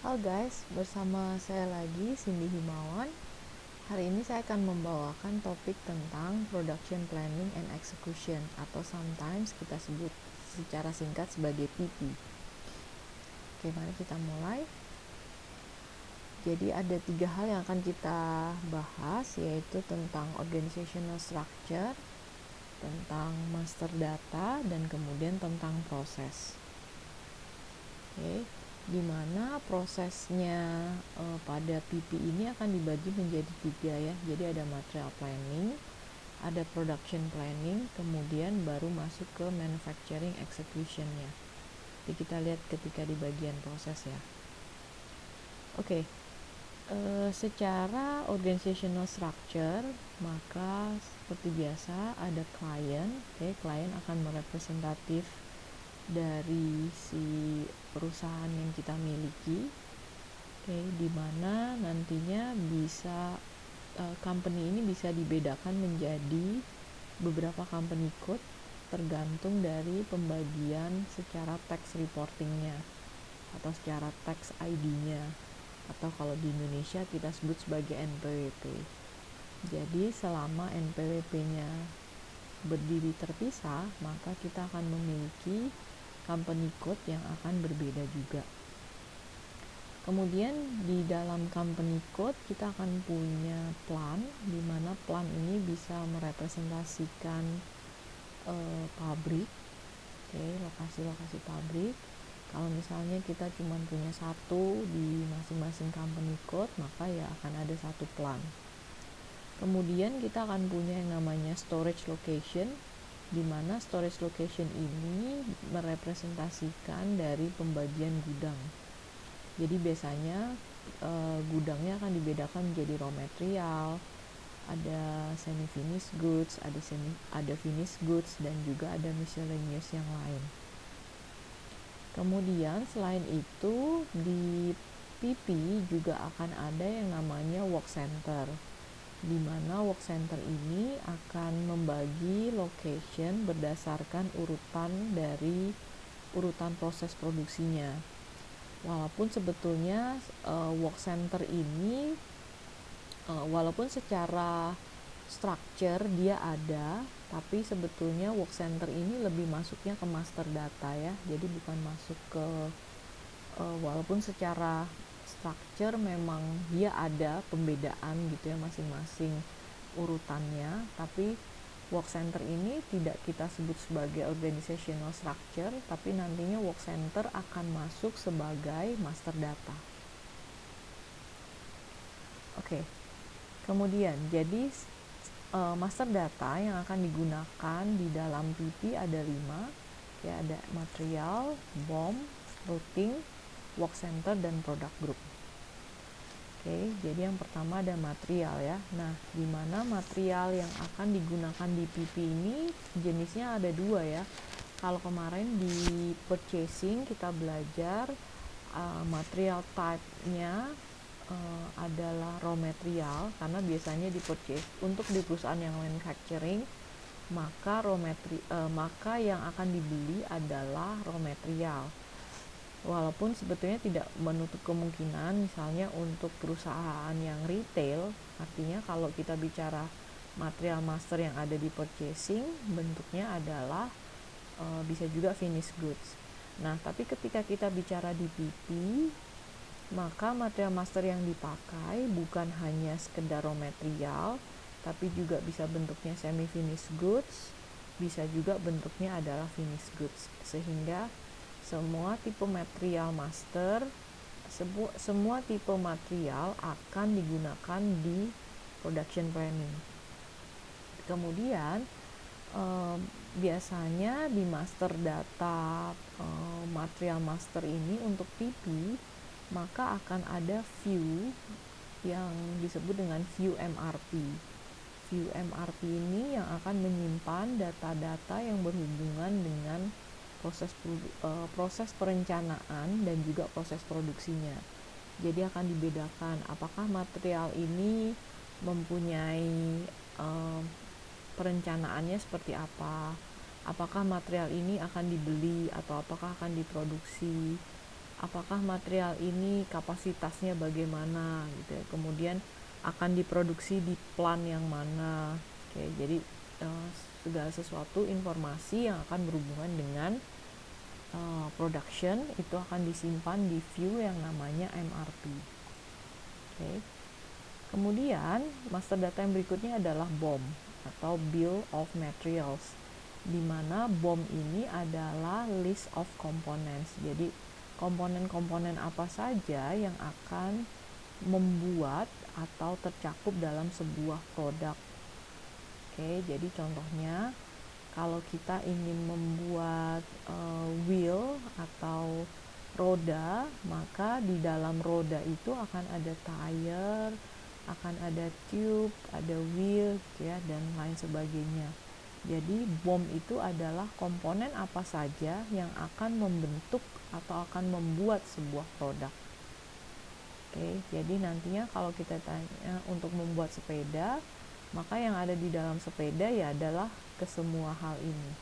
Halo guys, bersama saya lagi Cindy Himawan. Hari ini saya akan membawakan topik tentang Production Planning and Execution atau sometimes kita sebut secara singkat sebagai PP. Oke, mari kita mulai. Jadi ada 3 hal yang akan kita bahas, yaitu tentang organizational structure, tentang master data, dan kemudian tentang proses. Oke, di mana prosesnya pada PP ini akan dibagi menjadi 3 ya. Jadi ada material planning, ada production planning, kemudian baru masuk ke manufacturing execution-nya. Jadi kita lihat ketika di bagian proses ya. Oke, secara organizational structure, maka seperti biasa ada klien. Oke, klien akan merepresentatif dari si perusahaan yang kita miliki. Oke, di mana nantinya bisa company ini bisa dibedakan menjadi beberapa company code tergantung dari pembagian secara tax reportingnya atau secara tax ID-nya, atau kalau di Indonesia kita sebut sebagai NPWP. Jadi selama NPWP-nya berdiri terpisah, maka kita akan memiliki company code yang akan berbeda juga. Kemudian di dalam company code kita akan punya plan, di mana plan ini bisa merepresentasikan pabrik, lokasi-lokasi pabrik. Kalau misalnya kita cuma punya satu di masing-masing company code, maka ya akan ada satu plan. Kemudian kita akan punya yang namanya storage location, di mana storage location ini merepresentasikan dari pembagian gudang. Jadi biasanya gudangnya akan dibedakan menjadi raw material, ada semi finished goods, ada finished goods, dan juga ada miscellaneous yang lain. Kemudian selain itu di PP juga akan ada yang namanya work center, di mana work center ini akan membagi location berdasarkan urutan proses produksinya. Walaupun sebetulnya work center ini walaupun secara structure dia ada, tapi sebetulnya work center ini lebih masuknya ke master data ya. Jadi bukan masuk ke walaupun secara structure memang dia ada pembedaan gitu ya, masing-masing urutannya, tapi work center ini tidak kita sebut sebagai organizational structure, tapi nantinya work center akan masuk sebagai master data. Oke. Kemudian jadi master data yang akan digunakan di dalam PP ada 5 ya, ada material, BOM, routing, work center, dan product group. Oke, jadi yang pertama ada material ya. Nah, di mana material yang akan digunakan di PP ini jenisnya ada 2 ya. Kalau kemarin di purchasing kita belajar material type-nya adalah raw material, karena biasanya di purchase untuk di perusahaan yang manufacturing, maka yang akan dibeli adalah raw material. Walaupun sebetulnya tidak menutup kemungkinan misalnya untuk perusahaan yang retail, artinya kalau kita bicara material master yang ada di purchasing, bentuknya adalah bisa juga finished goods. Nah, tapi ketika kita bicara di PP, maka material master yang dipakai bukan hanya sekedar raw material, tapi juga bisa bentuknya semi finished goods, bisa juga bentuknya adalah finished goods. Sehingga semua tipe material master, semua tipe material akan digunakan di production planning. Kemudian biasanya di master data material master ini untuk PP, maka akan ada view yang disebut dengan view MRP. View MRP ini yang akan menyimpan data-data yang berhubungan dengan proses perencanaan dan juga proses produksinya. Jadi akan dibedakan apakah material ini mempunyai perencanaannya seperti apa, apakah material ini akan dibeli atau apakah akan diproduksi, apakah material ini kapasitasnya bagaimana gitu ya. Kemudian akan diproduksi di plant yang mana. Oke, jadi segala sesuatu informasi yang akan berhubungan dengan production itu akan disimpan di view yang namanya MRP. Oke. Kemudian master data yang berikutnya adalah BOM atau Bill of Materials, di mana BOM ini adalah list of components. Jadi komponen-komponen apa saja yang akan membuat atau tercakup dalam sebuah produk. Oke, jadi contohnya kalau kita ingin membuat wheel atau roda, maka di dalam roda itu akan ada tire, akan ada tube, ada wheel gitu ya, dan lain sebagainya. Jadi BOM itu adalah komponen apa saja yang akan membentuk atau akan membuat sebuah produk. Oke, jadi nantinya kalau kita tanya untuk membuat sepeda, maka yang ada di dalam sepeda ya adalah kesemua hal ini.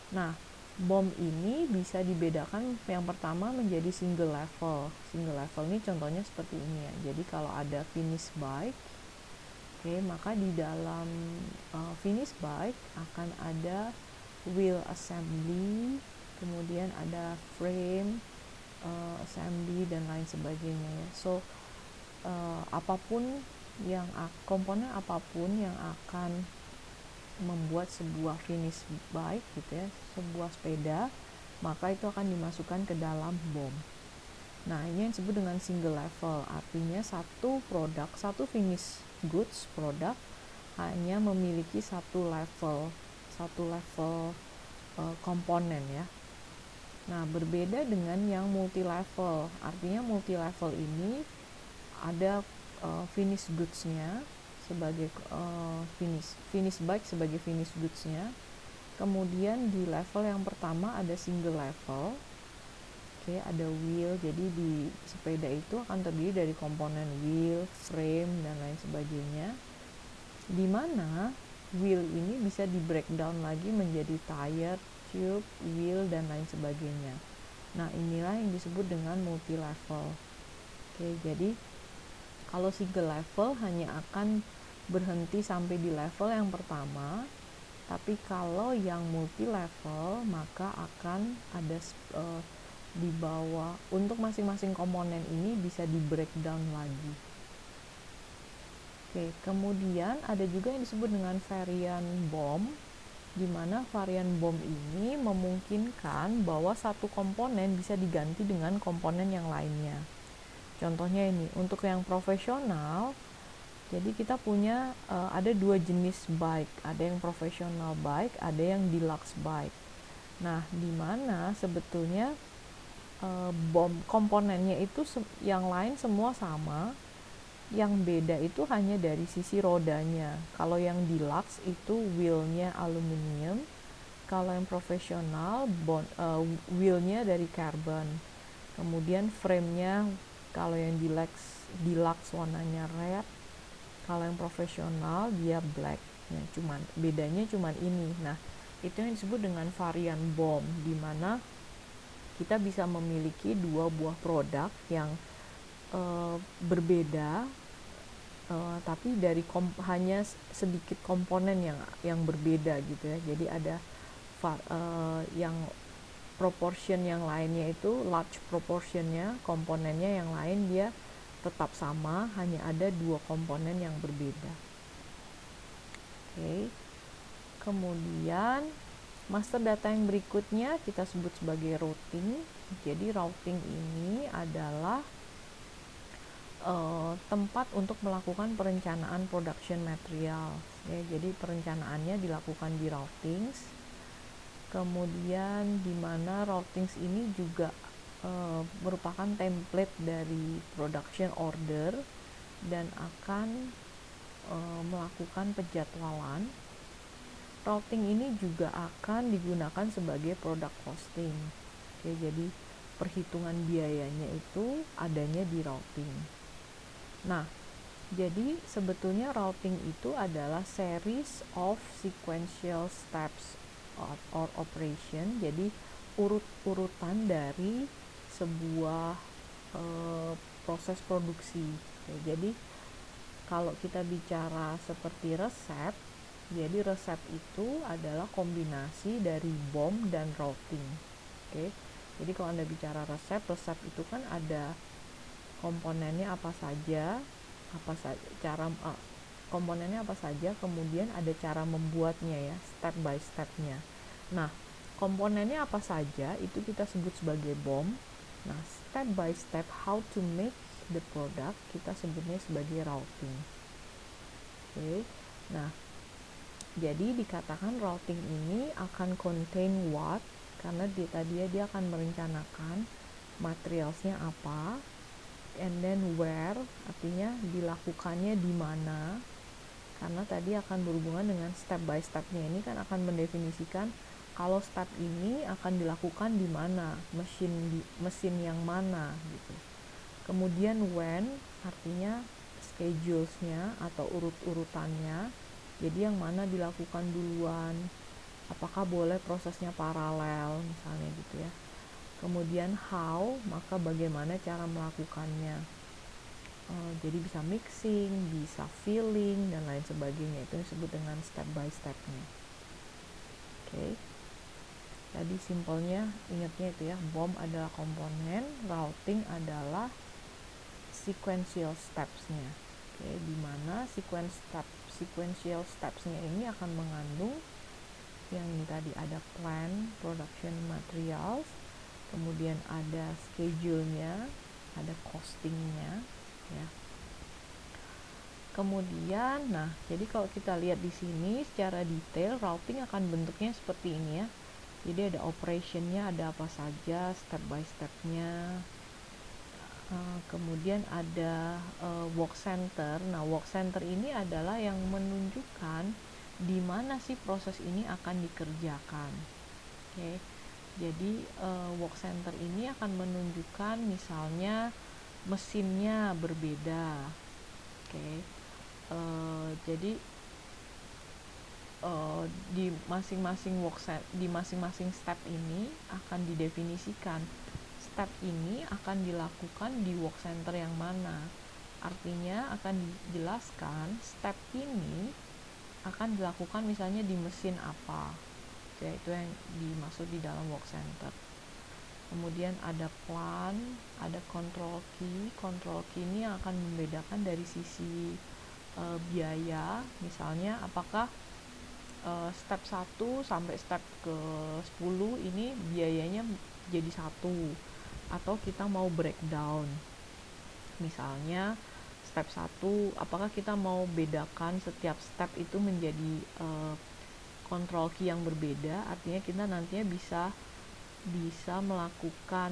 Nah, BOM ini bisa dibedakan yang pertama menjadi single level. Single level ini contohnya seperti ini ya. Jadi kalau ada finish bike, oke, maka di dalam finish bike akan ada wheel assembly, kemudian ada frame assembly dan lain sebagainya ya. So komponen apapun yang akan membuat sebuah finish bike gitu ya, sebuah sepeda, maka itu akan dimasukkan ke dalam BOM. Nah, ini yang disebut dengan single level, artinya satu produk, satu finish goods produk hanya memiliki satu level komponen ya. Nah, berbeda dengan yang multi level, artinya multi level ini ada finish goods-nya sebagai finish bike sebagai finish goods-nya. Kemudian di level yang pertama ada single level. Oke, ada wheel. Jadi di sepeda itu akan terdiri dari komponen wheel, frame dan lain sebagainya. Di mana wheel ini bisa di breakdown lagi menjadi tire, tube, wheel dan lain sebagainya. Nah, inilah yang disebut dengan multi level. Oke, jadi kalau single level hanya akan berhenti sampai di level yang pertama, tapi kalau yang multi level maka akan ada di bawah, untuk masing-masing komponen ini bisa di breakdown lagi. Oke, kemudian ada juga yang disebut dengan varian BOM, di mana varian BOM ini memungkinkan bahwa satu komponen bisa diganti dengan komponen yang lainnya. Contohnya ini, untuk yang profesional, jadi kita punya ada dua jenis bike, ada yang profesional bike, ada yang deluxe bike. Nah, di mana sebetulnya BOM komponennya itu yang lain semua sama, yang beda itu hanya dari sisi rodanya. Kalau yang deluxe itu wheelnya aluminium, kalau yang profesional wheelnya dari karbon. Kemudian frame-nya kalau yang deluxe warnanya red, kalau yang profesional dia black. Ya, bedanya cuman ini. Nah, itu yang disebut dengan varian BOM, di mana kita bisa memiliki dua buah produk yang berbeda, tapi dari hanya sedikit komponen yang berbeda gitu ya. Jadi ada yang proportion yang lainnya itu large proportionnya, komponennya yang lain dia tetap sama, hanya ada dua komponen yang berbeda. Oke. Kemudian master data yang berikutnya kita sebut sebagai routing. Jadi routing ini adalah tempat untuk melakukan perencanaan production material. Ya, jadi perencanaannya dilakukan di routings. Kemudian di mana routings ini juga merupakan template dari production order dan akan melakukan penjadwalan. Routing ini juga akan digunakan sebagai product costing. Oke, jadi perhitungan biayanya itu adanya di routing. Nah, jadi sebetulnya routing itu adalah series of sequential steps or operation. Jadi urut-urutan dari sebuah proses produksi. Jadi kalau kita bicara seperti resep, jadi resep itu adalah kombinasi dari BOM dan routing. Jadi kalau Anda bicara resep itu kan ada komponennya apa saja, komponennya apa saja, kemudian ada cara membuatnya ya, step by stepnya. Nah, komponennya apa saja itu kita sebut sebagai BOM. Nah, step by step how to make the product kita sebutnya sebagai routing. Nah, jadi dikatakan routing ini akan contain what, karena dia akan merencanakan materialsnya apa, and then where, artinya dilakukannya di mana, karena tadi akan berhubungan dengan step by stepnya. Ini kan akan mendefinisikan kalau step ini akan dilakukan di mana, mesin yang mana gitu. Kemudian when, artinya schedulesnya atau urut-urutannya, jadi yang mana dilakukan duluan, apakah boleh prosesnya paralel misalnya gitu ya. Kemudian how, maka bagaimana cara melakukannya. Jadi bisa mixing, bisa filling, dan lain sebagainya. Itu disebut dengan step by stepnya. Tadi simpelnya ingatnya itu ya, BOM adalah komponen, routing adalah sequential steps-nya. Di mana sequential steps-nya ini akan mengandung yang ini tadi, ada plan, production materials, kemudian ada schedule-nya, ada costing-nya ya. Kemudian, nah, jadi kalau kita lihat di sini secara detail, routing akan bentuknya seperti ini ya. Jadi ada operation-nya, ada apa saja, step by step-nya. Kemudian ada work center. Nah, work center ini adalah yang menunjukkan di mana sih proses ini akan dikerjakan. Jadi work center ini akan menunjukkan misalnya mesinnya berbeda. Jadi di masing-masing step ini akan didefinisikan step ini akan dilakukan di work center yang mana. Artinya akan dijelaskan step ini akan dilakukan misalnya di mesin apa. Itu yang dimaksud di dalam work center. Kemudian ada plan, ada control key. Control key ini akan membedakan dari sisi biaya, misalnya apakah step 1 sampai step ke 10 ini biayanya jadi 1, atau kita mau breakdown. Misalnya step 1, apakah kita mau bedakan setiap step itu menjadi control key yang berbeda, artinya kita nantinya bisa melakukan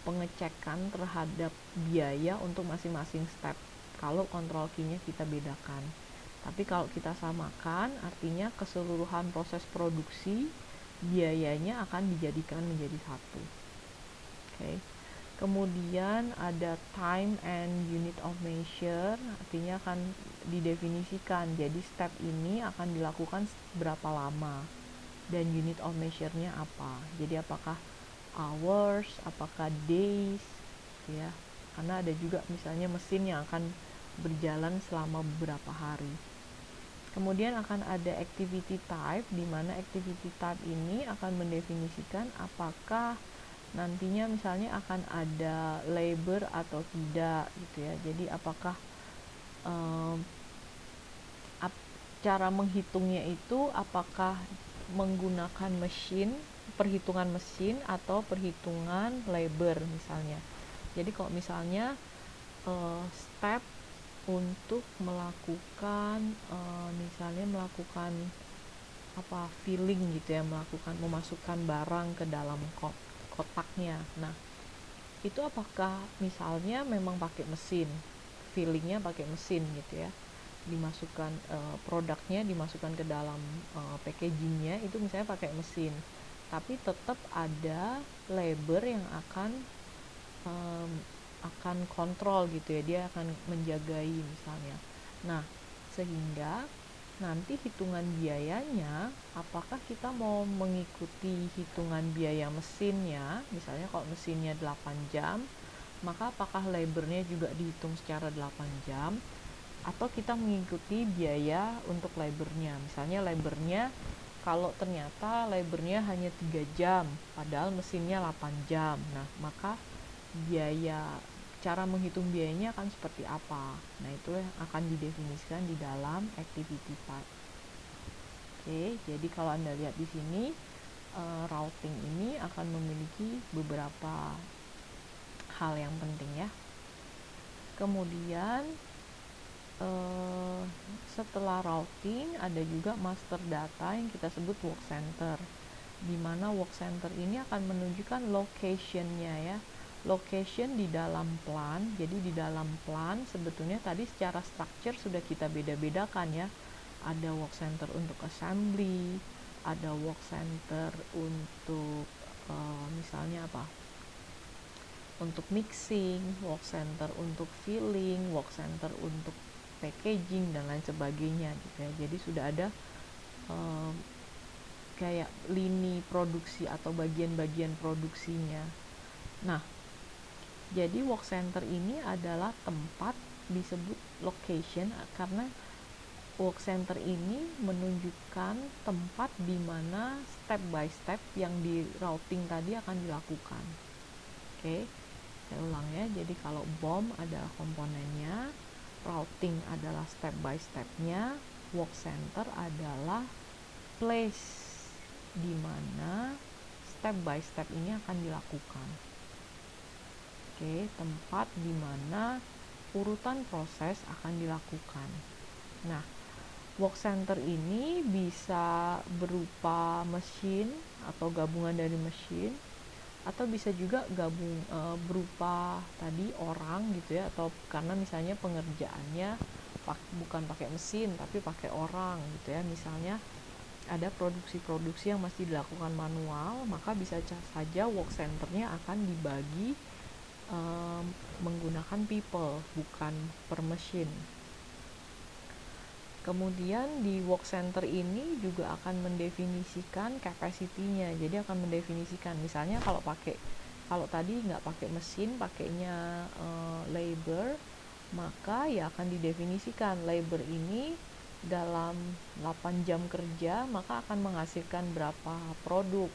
pengecekan terhadap biaya untuk masing-masing step kalau control key-nya kita bedakan. Tapi kalau kita samakan, artinya keseluruhan proses produksi biayanya akan dijadikan menjadi satu. Kemudian ada time and unit of measure, artinya akan didefinisikan. Jadi step ini akan dilakukan berapa lama dan unit of measure-nya apa. Jadi apakah hours, apakah days, ya. Karena ada juga misalnya mesin yang akan berjalan selama beberapa hari. Kemudian akan ada activity type, di mana activity type ini akan mendefinisikan apakah nantinya misalnya akan ada labor atau tidak gitu ya. Jadi apakah cara menghitungnya itu apakah menggunakan perhitungan mesin atau perhitungan labor misalnya. Jadi kalau misalnya step untuk melakukan filling gitu ya, memasukkan barang ke dalam kotaknya. Nah, itu apakah misalnya memang pakai mesin, fillingnya pakai mesin gitu ya, dimasukkan produknya dimasukkan ke dalam packagingnya itu misalnya pakai mesin, tapi tetap ada labor yang akan kontrol gitu ya, dia akan menjagai misalnya. Nah, sehingga nanti hitungan biayanya, apakah kita mau mengikuti hitungan biaya mesinnya, misalnya kalau mesinnya 8 jam, maka apakah labornya juga dihitung secara 8 jam, atau kita mengikuti biaya untuk labornya, misalnya labornya kalau ternyata labornya hanya 3 jam, padahal mesinnya 8 jam, nah maka cara menghitung biayanya akan seperti apa. Nah, itu yang akan didefinisikan di dalam activity part. Oke, jadi kalau Anda lihat di sini, routing ini akan memiliki beberapa hal yang penting ya. Kemudian setelah routing ada juga master data yang kita sebut work center, di mana work center ini akan menunjukkan location-nya ya. Location di dalam plan. Jadi di dalam plan sebetulnya tadi secara structure sudah kita beda-bedakan ya. Ada work center untuk assembly, ada work center untuk misalnya apa? Untuk mixing, work center untuk filling, work center untuk packaging dan lain sebagainya gitu ya. Jadi sudah ada kayak lini produksi atau bagian-bagian produksinya. Nah, jadi work center ini adalah tempat, disebut location karena work center ini menunjukkan tempat di mana step by step yang di routing tadi akan dilakukan. Oke, saya ulang ya. Jadi kalau BOM adalah komponennya, routing adalah step by stepnya, work center adalah place di mana step by step ini akan dilakukan. Oke, tempat di mana urutan proses akan dilakukan. Nah, work center ini bisa berupa mesin atau gabungan dari mesin, atau bisa juga berupa tadi orang gitu ya, atau karena misalnya pengerjaannya bukan pakai mesin tapi pakai orang gitu ya. Misalnya ada produksi-produksi yang masih dilakukan manual, maka bisa saja work centernya akan dibagi menggunakan people, bukan per mesin. Kemudian di work center ini juga akan mendefinisikan capacity-nya. Jadi akan mendefinisikan, misalnya kalau tadi nggak pakai mesin, pakainya labor, maka ya akan didefinisikan labor ini dalam 8 jam kerja maka akan menghasilkan berapa produk.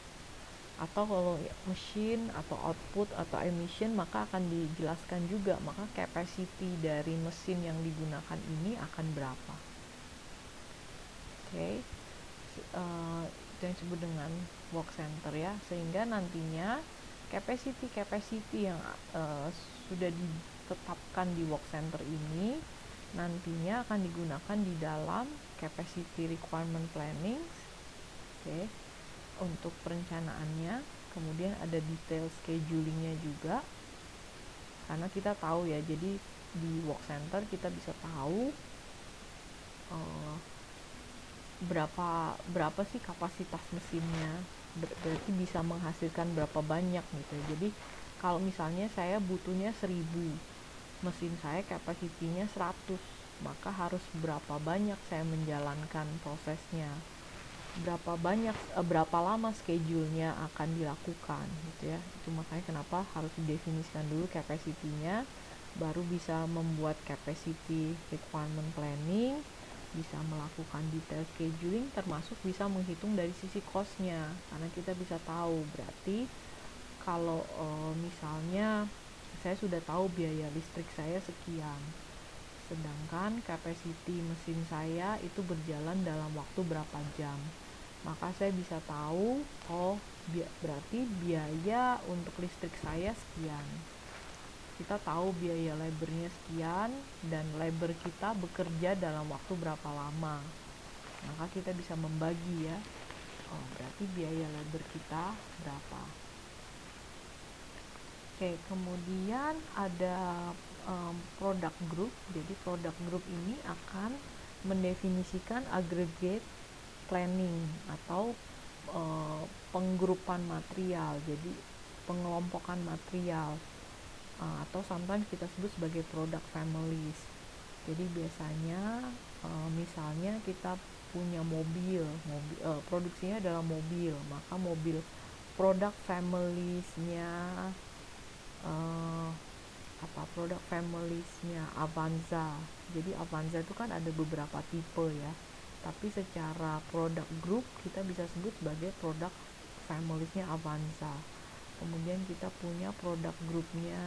Atau kalau mesin atau output atau emission maka akan dijelaskan juga, maka capacity dari mesin yang digunakan ini akan berapa. Oke, itu yang disebut dengan work center ya, sehingga nantinya capacity yang sudah ditetapkan di work center ini nantinya akan digunakan di dalam capacity requirement planning. Oke, untuk perencanaannya. Kemudian ada detail schedulingnya juga, karena kita tahu ya, jadi di work center kita bisa tahu berapa sih kapasitas mesinnya, berarti bisa menghasilkan berapa banyak gitu. Jadi kalau misalnya saya butuhnya 1000, mesin saya kapasitinya 100, maka harus berapa banyak saya menjalankan prosesnya, berapa lama schedule-nya akan dilakukan gitu ya. Itu makanya kenapa harus didefinisikan dulu capacity-nya, baru bisa membuat capacity requirement planning, bisa melakukan detail scheduling, termasuk bisa menghitung dari sisi cost-nya, karena kita bisa tahu berarti kalau misalnya saya sudah tahu biaya listrik saya sekian, sedangkan capacity mesin saya itu berjalan dalam waktu berapa jam, maka saya bisa tahu berarti biaya untuk listrik saya sekian. Kita tahu biaya labornya sekian dan labor kita bekerja dalam waktu berapa lama, maka kita bisa membagi ya, berarti biaya labor kita berapa. Oke, kemudian ada product group. Jadi product group ini akan mendefinisikan aggregate planning atau penggrupan material, jadi pengelompokan material, atau sometimes kita sebut sebagai product families. Jadi biasanya Misalnya kita punya mobil, produksinya adalah mobil, maka mobil produk familiesnya produk familiesnya Avanza. Jadi Avanza itu kan ada beberapa tipe ya, tapi secara produk group kita bisa sebut sebagai produk familiesnya Avanza. Kemudian kita punya produk grupnya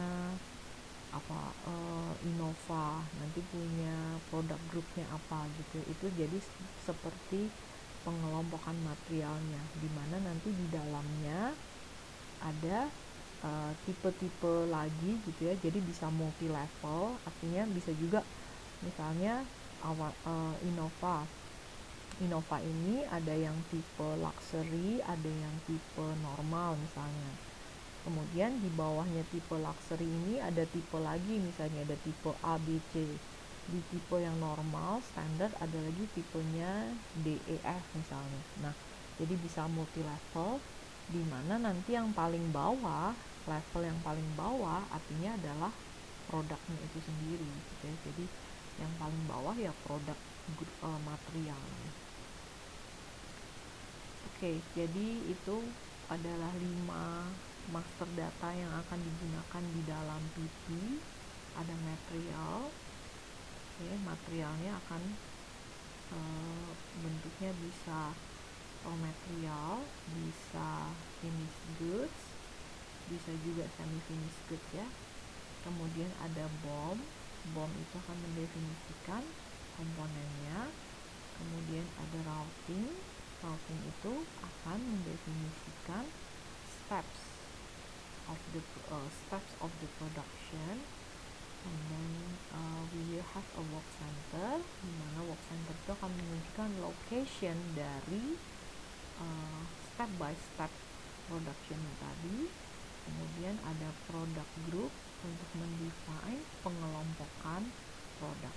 Innova, nanti punya produk grupnya apa gitu. Itu jadi seperti pengelompokan materialnya, dimana nanti di dalamnya ada tipe-tipe lagi gitu ya, jadi bisa multi level, artinya bisa juga misalnya Innova ini ada yang tipe luxury, ada yang tipe normal misalnya. Kemudian di bawahnya tipe luxury ini ada tipe lagi, misalnya ada tipe A, B, C. Di tipe yang normal, standar, ada lagi tipenya D, E, F misalnya. Nah, jadi bisa multi level, di mana nanti yang paling bawah, level yang paling bawah artinya adalah produknya itu sendiri gitu ya. Jadi yang paling bawah ya produk material. Oke, jadi itu adalah 5 master data yang akan digunakan di dalam PP. Ada material, materialnya akan bentuknya bisa raw material, bisa finished goods, bisa juga semi finished goods ya. Kemudian ada BOM itu akan mendefinisikan komponennya. Kemudian ada routing itu akan mendefinisikan steps of the production. And then we will have a work center, di mana work center itu akan menunjukkan location dari step by step production tadi. Kemudian ada product group untuk mendefine pengelompokan produk.